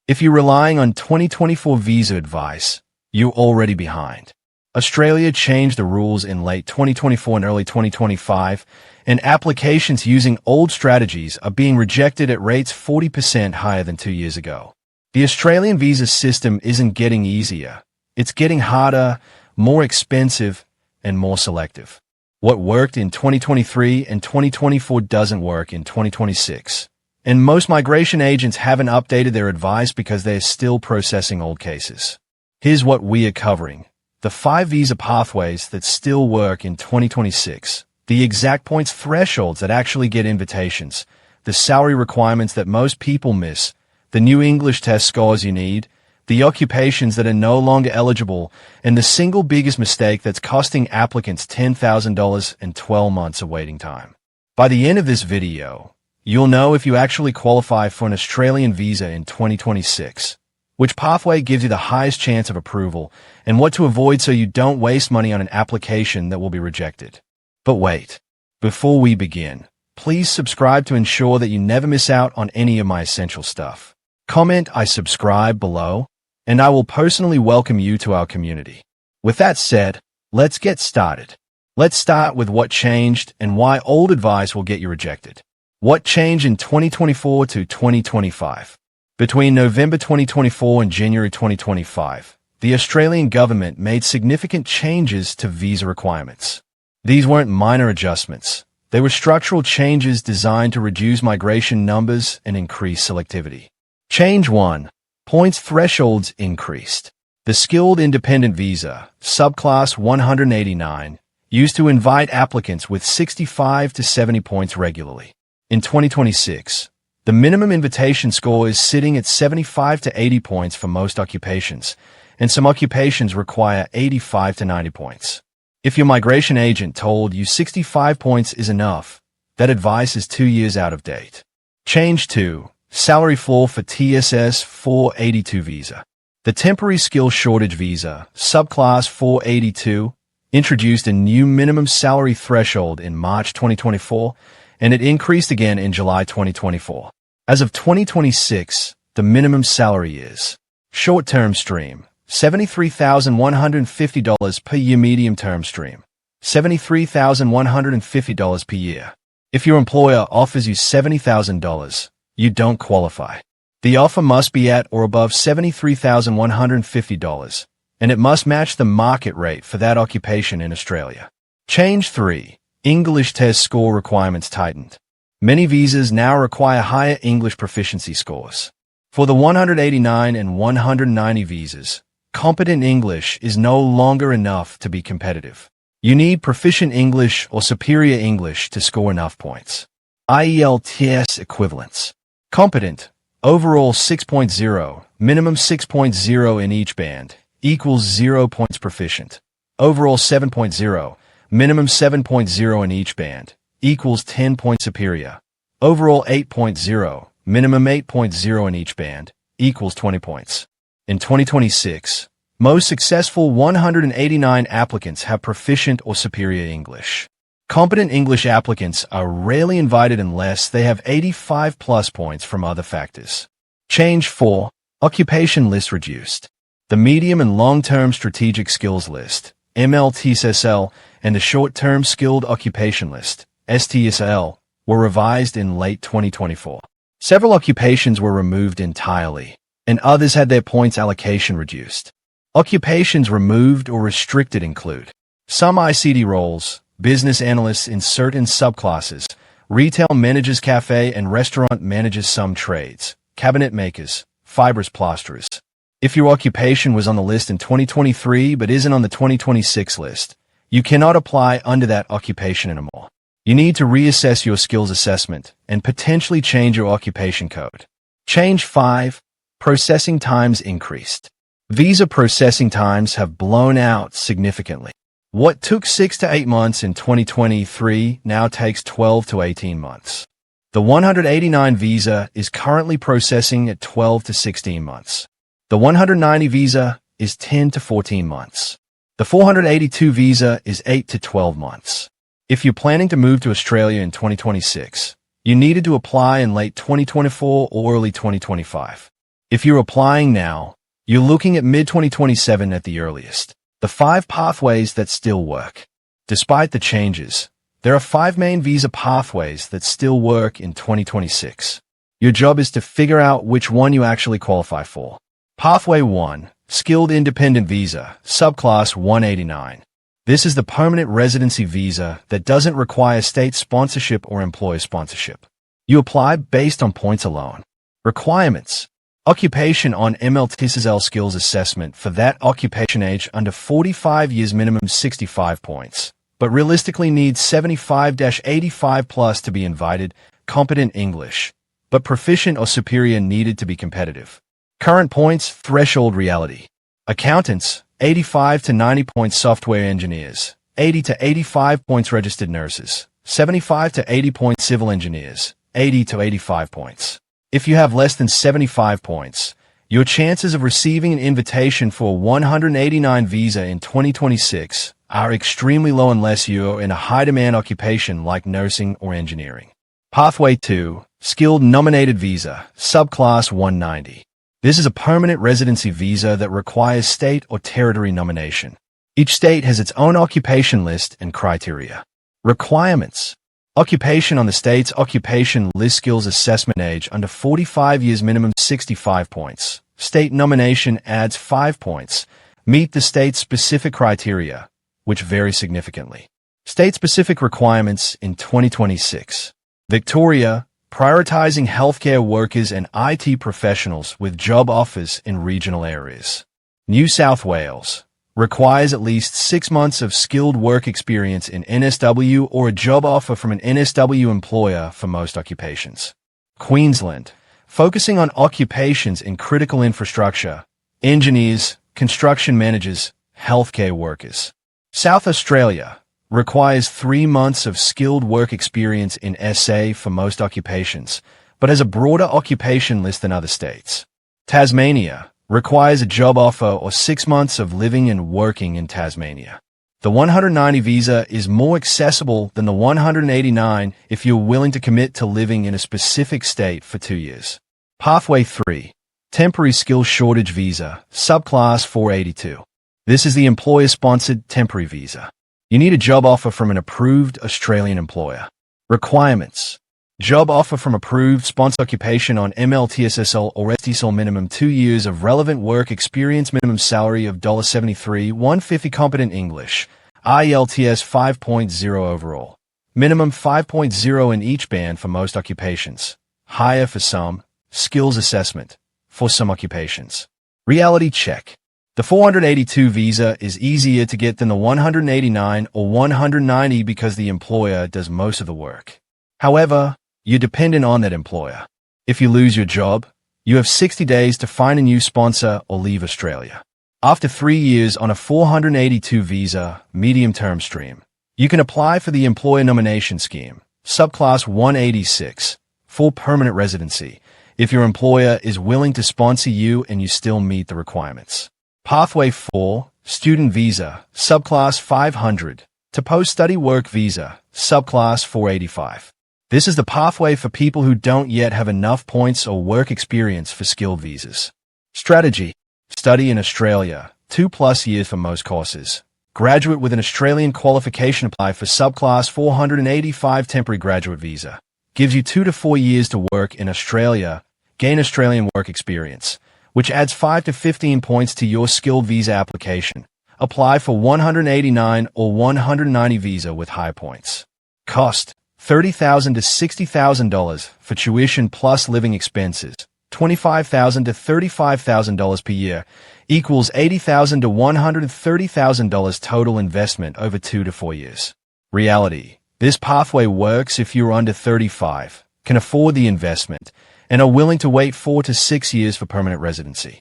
If you're relying on 2024 visa advice, you're already behind. Australia changed the rules in late 2024 and early 2025, and applications using old strategies are being rejected at rates 40% higher than 2 years ago. The Australian visa system isn't getting easier. It's getting harder, more expensive, and more selective. What worked in 2023 and 2024 doesn't work in 2026. And most migration agents haven't updated their advice because they're still processing old cases. Here's what we are covering. The 5 visa pathways that still work in 2026. The exact points thresholds that actually get invitations. The salary requirements that most people miss. The new English test scores you need. The occupations that are no longer eligible. And the single biggest mistake that's costing applicants $10,000 and 12 months of waiting time. By the end of this video, you'll know if you actually qualify for an Australian visa in 2026. Which pathway gives you the highest chance of approval, and what to avoid so you don't waste money on an application that will be rejected. But wait, before we begin, please subscribe to ensure that you never miss out on any of my essential stuff. Comment "I subscribe" below, and I will personally welcome you to our community. With that said, let's get started. Let's start with what changed and why old advice will get you rejected. What changed in 2024 to 2025? Between November 2024 and January 2025, the Australian government made significant changes to visa requirements. These weren't minor adjustments. They were structural changes designed to reduce migration numbers and increase selectivity. Change 1. Points thresholds increased. The skilled independent visa, Subclass 189, used to invite applicants with 65 to 70 points regularly. In 2026, the minimum invitation score is sitting at 75 to 80 points for most occupations, and some occupations require 85 to 90 points. If your migration agent told you 65 points is enough, that advice is 2 years out of date. Change 2. Salary floor for TSS 482 visa. The temporary skill shortage visa, Subclass 482, introduced a new minimum salary threshold in March 2024, and it increased again in July 2024. As of 2026, the minimum salary is short-term stream, $73,150 per year. Medium-term stream, $73,150 per year. If your employer offers you $70,000, you don't qualify. The offer must be at or above $73,150, and it must match the market rate for that occupation in Australia. Change 3. English test score requirements tightened. Many visas now require higher English proficiency scores. For the 189 and 190 visas, competent English is no longer enough to be competitive. You need proficient English or superior English to score enough points. IELTS equivalents. Competent, overall 6.0, minimum 6.0 in each band, equals 0 points. Proficient, overall 7.0, minimum 7.0 in each band, equals 10 points. Superior, overall 8.0, minimum 8.0 in each band, equals 20 points. In 2026, most successful 189 applicants have proficient or superior English. Competent English applicants are rarely invited unless they have 85 plus points from other factors. Change 4. Occupation list reduced. The medium and long-term strategic skills list, MLTSL, and the short-term skilled occupation list, STSL, were revised in late 2024. Several occupations were removed entirely, and others had their points allocation reduced. Occupations removed or restricted include some ICT roles, business analysts in certain subclasses, retail managers, cafe and restaurant managers, some trades, cabinet makers, fibers plasterers. If your occupation was on the list in 2023 but isn't on the 2026 list, you cannot apply under that occupation anymore. You need to reassess your skills assessment and potentially change your occupation code. Change 5. Processing times increased. Visa processing times have blown out significantly. What took 6 to 8 months in 2023 now takes 12 to 18 months. The 189 visa is currently processing at 12 to 16 months. The 190 visa is 10 to 14 months. The 482 visa is 8 to 12 months. If you're planning to move to Australia in 2026, you needed to apply in late 2024 or early 2025. If you're applying now, you're looking at mid-2027 at the earliest. The 5 pathways that still work. Despite the changes, there are 5 main visa pathways that still work in 2026. Your job is to figure out which one you actually qualify for. Pathway 1, Skilled Independent Visa, Subclass 189. This is the permanent residency visa that doesn't require state sponsorship or employer sponsorship. You apply based on points alone. Requirements. Occupation on CSOL skills assessment for that occupation age under 45 years, minimum 65 points, but realistically needs 75-85 plus to be invited, competent English, but proficient or superior needed to be competitive. Current points, threshold reality. Accountants, 85 to 90 points, software engineers, 80 to 85 points, registered nurses, 75 to 80 points, civil engineers, 80 to 85 points. If you have less than 75 points, your chances of receiving an invitation for a 189 visa in 2026 are extremely low unless you're in a high-demand occupation like nursing or engineering. Pathway 2, Skilled Nominated Visa, Subclass 190. This is a permanent residency visa that requires state or territory nomination. Each state has its own occupation list and criteria. Requirements. Occupation on the state's occupation list, skills assessment age under 45 years, minimum 65 points. State nomination adds 5 points. Meet the state-specific criteria, which vary significantly. State-specific requirements in 2026. Victoria, prioritizing healthcare workers and IT professionals with job offers in regional areas. New South Wales requires at least 6 months of skilled work experience in NSW or a job offer from an NSW employer for most occupations. Queensland, focusing on occupations in critical infrastructure, engineers, construction managers, healthcare workers. South Australia requires 3 months of skilled work experience in SA for most occupations, but has a broader occupation list than other states. Tasmania requires a job offer or 6 months of living and working in Tasmania. The 190 visa is more accessible than the 189 if you're willing to commit to living in a specific state for 2 years. Pathway 3, Temporary Skill Shortage Visa, Subclass 482. This is the employer-sponsored temporary visa. You need a job offer from an approved Australian employer. Requirements. Job offer from approved sponsor, occupation on CSOL or StrayaLens, minimum 2 years of relevant work experience, minimum salary of $73, $150, competent English, IELTS 5.0 overall. Minimum 5.0 in each band for most occupations. Higher for some. Skills assessment for some occupations. Reality check. The 482 visa is easier to get than the 189 or 190 because the employer does most of the work. However, you're dependent on that employer. If you lose your job, you have 60 days to find a new sponsor or leave Australia. After 3 years on a 482 visa, medium-term stream, you can apply for the Employer Nomination Scheme, Subclass 186, full permanent residency, if your employer is willing to sponsor you and you still meet the requirements. Pathway 4, Student Visa, Subclass 500, to Post-Study Work Visa, Subclass 485. This is the pathway for people who don't yet have enough points or work experience for skilled visas. Strategy. Study in Australia, 2+ years for most courses. Graduate with an Australian qualification, apply for Subclass 485 temporary graduate visa. Gives you 2 to 4 years to work in Australia, gain Australian work experience, which adds 5 to 15 points to your skilled visa application. Apply for 189 or 190 visa with high points. Cost. $30,000 to $60,000 for tuition plus living expenses, $25,000 to $35,000 per year, equals $80,000 to $130,000 total investment over 2 to 4 years. Reality. This pathway works if you're under 35, can afford the investment, and are willing to wait 4 to 6 years for permanent residency.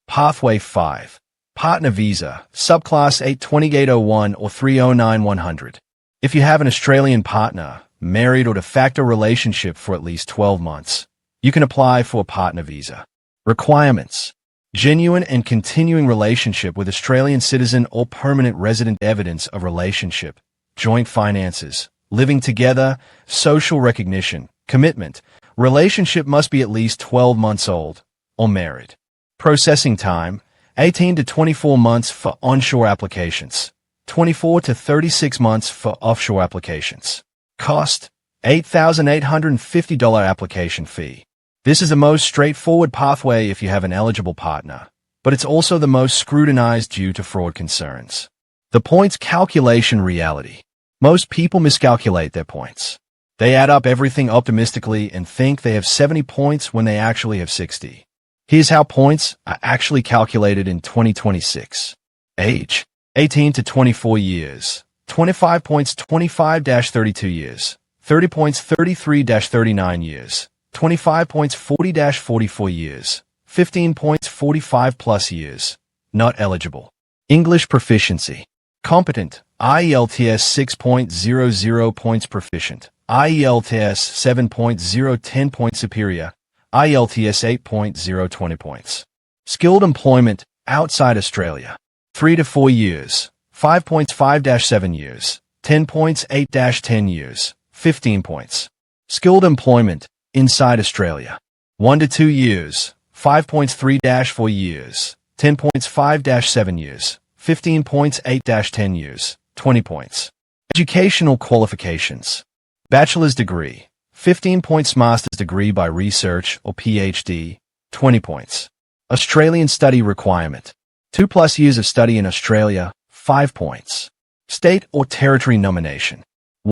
Pathway 5. Partner Visa, Subclass 82801 or 309100. If you have an Australian partner, married or de facto relationship for at least 12 months, you can apply for a partner visa. Requirements. Genuine and continuing relationship with Australian citizen or permanent resident, evidence of relationship, joint finances, living together, social recognition, commitment. Relationship must be at least 12 months old or married. Processing time, 18 to 24 months for onshore applications, 24 to 36 months for offshore applications. Cost, $8,850 application fee. This is the most straightforward pathway if you have an eligible partner, but it's also the most scrutinized due to fraud concerns. The points calculation reality. Most people miscalculate their points. They add up everything optimistically and think they have 70 points when they actually have 60. Here's how points are actually calculated in 2026. Age, 18 to 24 years. 25 points 25-32 years. 30 points 33-39 years. 25 points 40-44 years. 15 points 45 plus years. Not eligible. English proficiency. Competent, IELTS 6.00 points proficient, IELTS 7.0 10 points superior, IELTS 8.0 20 points. Skilled employment, outside Australia. 3 to 4 years, 5 points 5-7 years, 10 points 8-10 years, 15 points. Skilled employment, inside Australia. 1 to 2 years, 5 points 3-4 years, 10 points 5-7 years, 15 points 8-10 years, 20 points. Educational qualifications. Bachelor's degree, 15 points. Master's degree by research or PhD, 20 points. Australian study requirement. 2+ years of study in Australia, 5 points. State or territory nomination.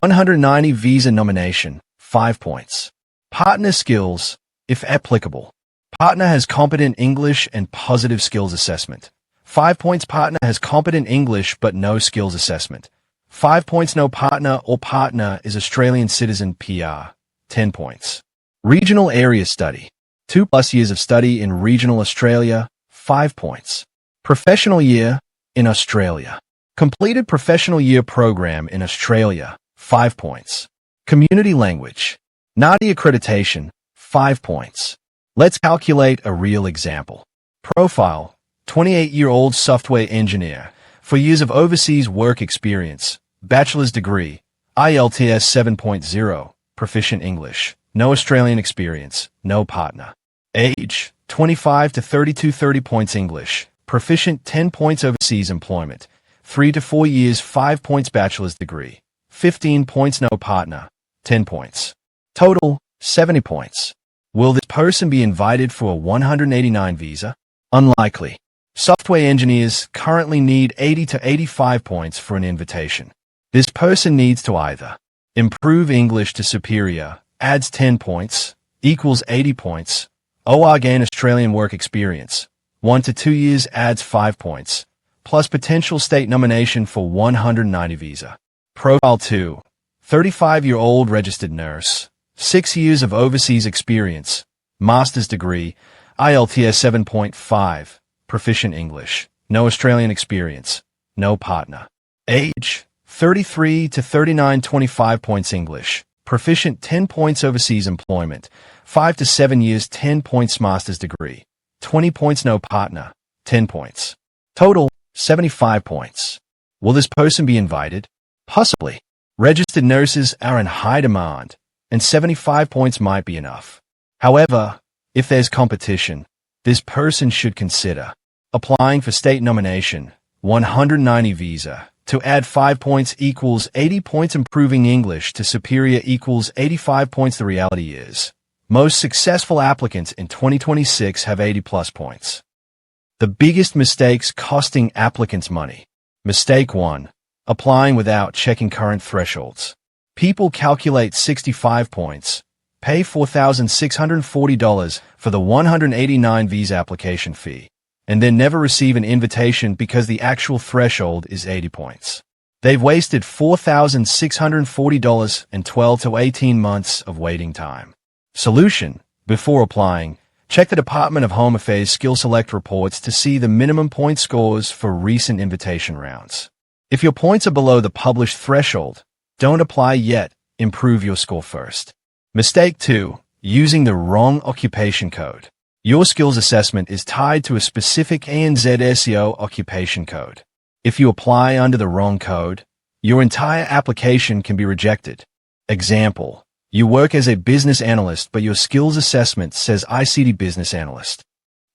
190 visa nomination, 5 points. Partner skills, if applicable. Partner has competent English and positive skills assessment. 5 points. Partner has competent English but no skills assessment. 5 points. No partner or partner is Australian citizen PR. 10 points. Regional area study. 2+ years of study in regional Australia. 5 points. Professional year in Australia. Completed professional year program in Australia. 5 points. Community language. NADI accreditation. 5 points. Let's calculate a real example. Profile. 28-year-old software engineer, 4 years of overseas work experience, bachelor's degree, IELTS 7.0, proficient English, no Australian experience, no partner. Age, 25 to 32, 30 points English, proficient 10 points overseas employment, 3 to 4 years, 5 points bachelor's degree, 15 points no partner, 10 points. Total, 70 points. Will this person be invited for a 189 visa? Unlikely. Software engineers currently need 80 to 85 points for an invitation. This person needs to either improve English to superior, adds 10 points, equals 80 points, or gain Australian work experience, 1 to 2 years adds 5 points, plus potential state nomination for 190 visa. Profile 2, 35-year-old registered nurse, 6 years of overseas experience, master's degree, IELTS 7.5, proficient English, no Australian experience, no partner. Age, 33 to 39, 25 points English, proficient 10 points overseas employment, 5 to 7 years, 10 points master's degree, 20 points no partner, 10 points. Total, 75 points. Will this person be invited? Possibly. Registered nurses are in high demand, and 75 points might be enough. However, if there's competition, this person should consider applying for state nomination, 190 visa, to add 5 points equals 80 points, improving English to superior equals 85 points. The reality is, most successful applicants in 2026 have 80+ points. The biggest mistakes costing applicants money. Mistake 1. Applying without checking current thresholds. People calculate 65 points, pay $4,640 for the 189 visa application fee, and then never receive an invitation because the actual threshold is 80 points. They've wasted $4,640 and 12 to 18 months of waiting time. Solution: before applying, check the Department of Home Affairs Skill Select reports to see the minimum point scores for recent invitation rounds. If your points are below the published threshold, don't apply yet, improve your score first. Mistake 2. Using the wrong occupation code. Your skills assessment is tied to a specific ANZ SEO occupation code. If you apply under the wrong code, your entire application can be rejected. Example: you work as a business analyst, but your skills assessment says ICT business analyst.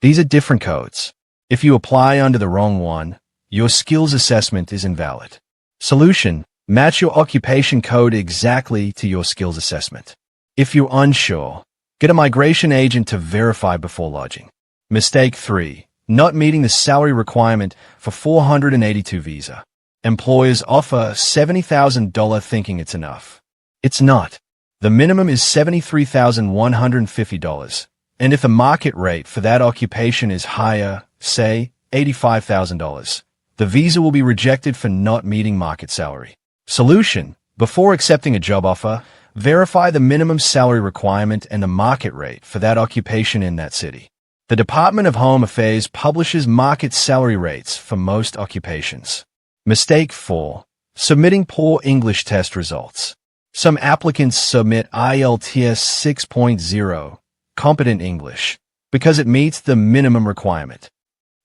These are different codes. If you apply under the wrong one, your skills assessment is invalid. Solution: match your occupation code exactly to your skills assessment. If you're unsure, get a migration agent to verify before lodging. Mistake 3. Not meeting the salary requirement for 482 visa. Employers offer $70,000 thinking it's enough. It's not. The minimum is $73,150, and if the market rate for that occupation is higher, say $85,000, the visa will be rejected for not meeting market salary. Solution: before accepting a job offer, verify the minimum salary requirement and the market rate for that occupation in that city. The Department of Home Affairs publishes market salary rates for most occupations. Mistake 4. Submitting poor English test results. Some applicants submit IELTS 6.0, competent English, because it meets the minimum requirement.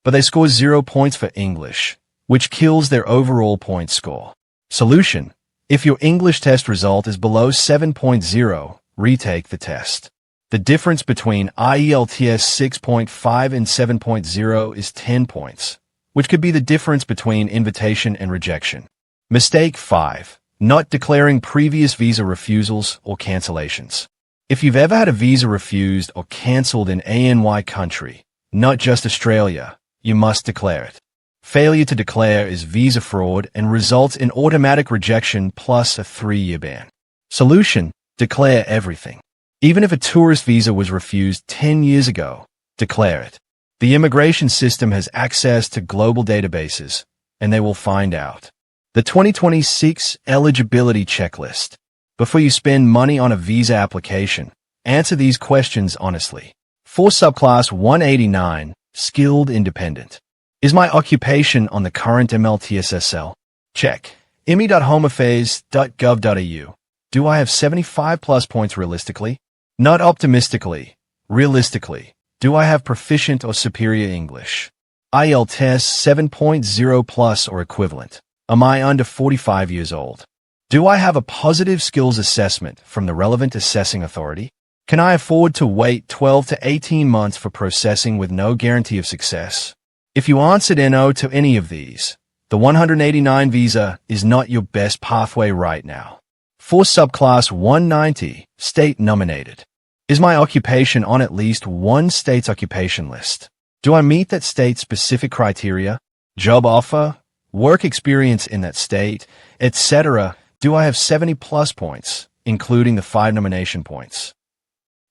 But they score 0 points for English, which kills their overall point score. Solution: if your English test result is below 7.0, retake the test. The difference between IELTS 6.5 and 7.0 is 10 points, which could be the difference between invitation and rejection. Mistake 5. Not declaring previous visa refusals or cancellations. If you've ever had a visa refused or cancelled in ANY country, not just Australia, you must declare it. Failure to declare is visa fraud and results in automatic rejection plus a 3-year ban. Solution: declare everything. Even if a tourist visa was refused 10 years ago, declare it. The immigration system has access to global databases, and they will find out. The 2026 eligibility checklist. Before you spend money on a visa application, answer these questions honestly. For subclass 189, skilled independent. Is my occupation on the current MLTSSL? Check. imi.homeaffairs.gov.au. Do I have 75 plus points realistically? Not optimistically. Realistically. Do I have proficient or superior English? IELTS 7.0 plus or equivalent. Am I under 45 years old? Do I have a positive skills assessment from the relevant assessing authority? Can I afford to wait 12 to 18 months for processing with no guarantee of success? If you answered no to any of these, the 189 visa is not your best pathway right now. For subclass 190, state nominated. Is my occupation on at least one state's occupation list? Do I meet that state's specific criteria? Job offer, work experience in that state, etc. Do I have 70 plus points, including the 5 nomination points?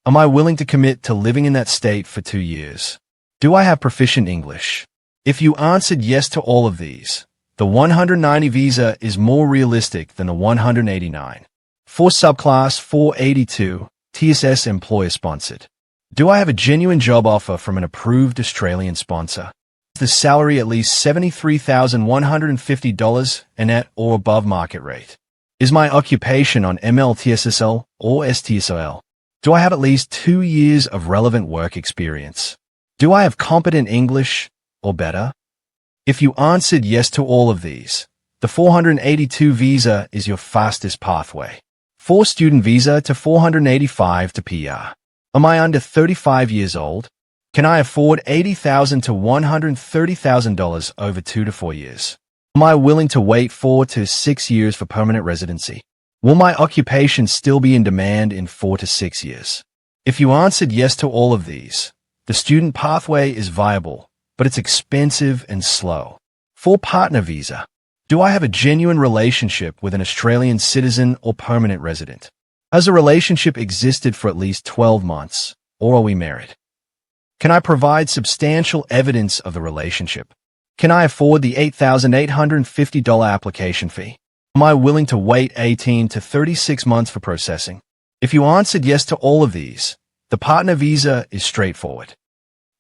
Am I willing to commit to living in that state for 2 years? Do I have proficient English? If you answered yes to all of these, the 190 visa is more realistic than the 189. For subclass 482, TSS employer-sponsored. Do I have a genuine job offer from an approved Australian sponsor? Is the salary at least $73,150 and at or above market rate? Is my occupation on MLTSSL or STSOL? Do I have at least 2 years of relevant work experience? Do I have competent English or better? If you answered yes to all of these, the 482 visa is your fastest pathway. For student visa to 485 to PR. Am I under 35 years old? Can I afford $80,000 to $130,000 over 2 to 4 years? Am I willing to wait 4 to 6 years for permanent residency? Will my occupation still be in demand in 4 to 6 years? If you answered yes to all of these, the student pathway is viable, but it's expensive and slow. For partner visa, do I have a genuine relationship with an Australian citizen or permanent resident? Has the relationship existed for at least 12 months, or are we married? Can I provide substantial evidence of the relationship? Can I afford the $8,850 application fee? Am I willing to wait 18 to 36 months for processing? If you answered yes to all of these, the partner visa is straightforward.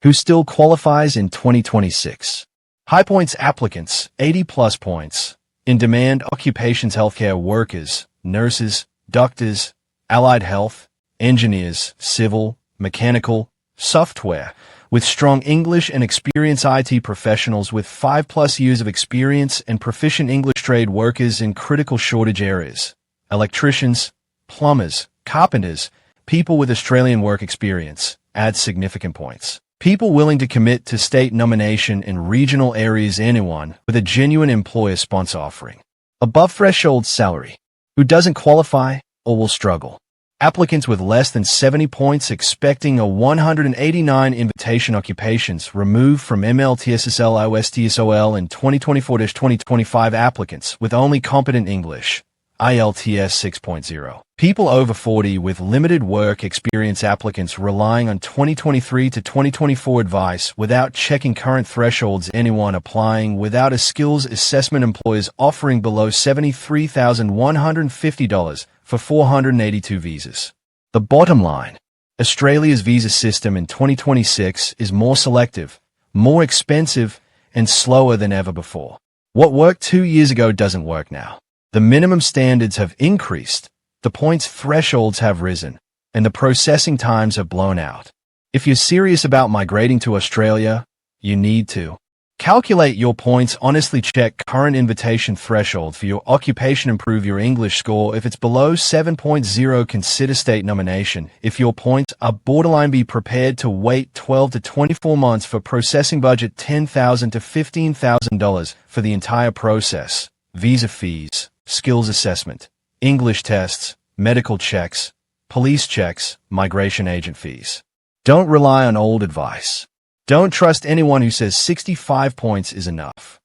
Who still qualifies in 2026? High points applicants, 80 plus points. In demand occupations: healthcare workers, nurses, doctors, allied health, engineers, civil, mechanical, software, with strong English and experienced IT professionals with 5+ years of experience and proficient English trade workers in critical shortage areas. Electricians, plumbers, carpenters, people with Australian work experience add significant points. People willing to commit to state nomination in regional areas. Anyone with a genuine employer sponsor offering above threshold salary who doesn't qualify or will struggle. Applicants with less than 70 points expecting a 189 invitation occupations removed from MLTSSL OSTSOL in 2024-2025 applicants with only competent English, IELTS 6.0. People over 40 with limited work experience applicants relying on 2023-2024 advice without checking current thresholds. Anyone applying without a skills assessment. Employers offering below $73,150 for 482 visas. The bottom line: Australia's visa system in 2026 is more selective, more expensive, and slower than ever before. What worked 2 years ago doesn't work now. The minimum standards have increased, the points thresholds have risen, and the processing times have blown out. If you're serious about migrating to Australia, you need to calculate your points. Honestly, check current invitation threshold for your occupation. Improve your English score. If it's below 7.0, consider state nomination. If your points are borderline, be prepared to wait 12 to 24 months for processing. Budget $10,000 to $15,000 for the entire process. Visa fees, skills assessment, English tests, medical checks, police checks, migration agent fees. Don't rely on old advice. Don't trust anyone who says 65 points is enough.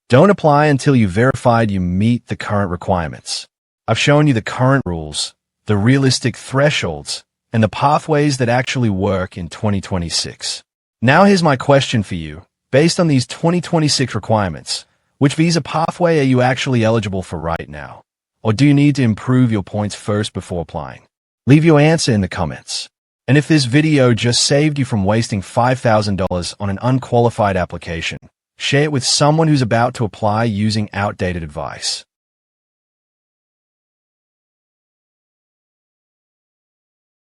Don't apply until you've verified you meet the current requirements. I've shown you the current rules, the realistic thresholds, and the pathways that actually work in 2026. Now here's my question for you. Based on these 2026 requirements, which visa pathway are you actually eligible for right now? Or do you need to improve your points first before applying? Leave your answer in the comments. And if this video just saved you from wasting $5,000 on an unqualified application, share it with someone who's about to apply using outdated advice.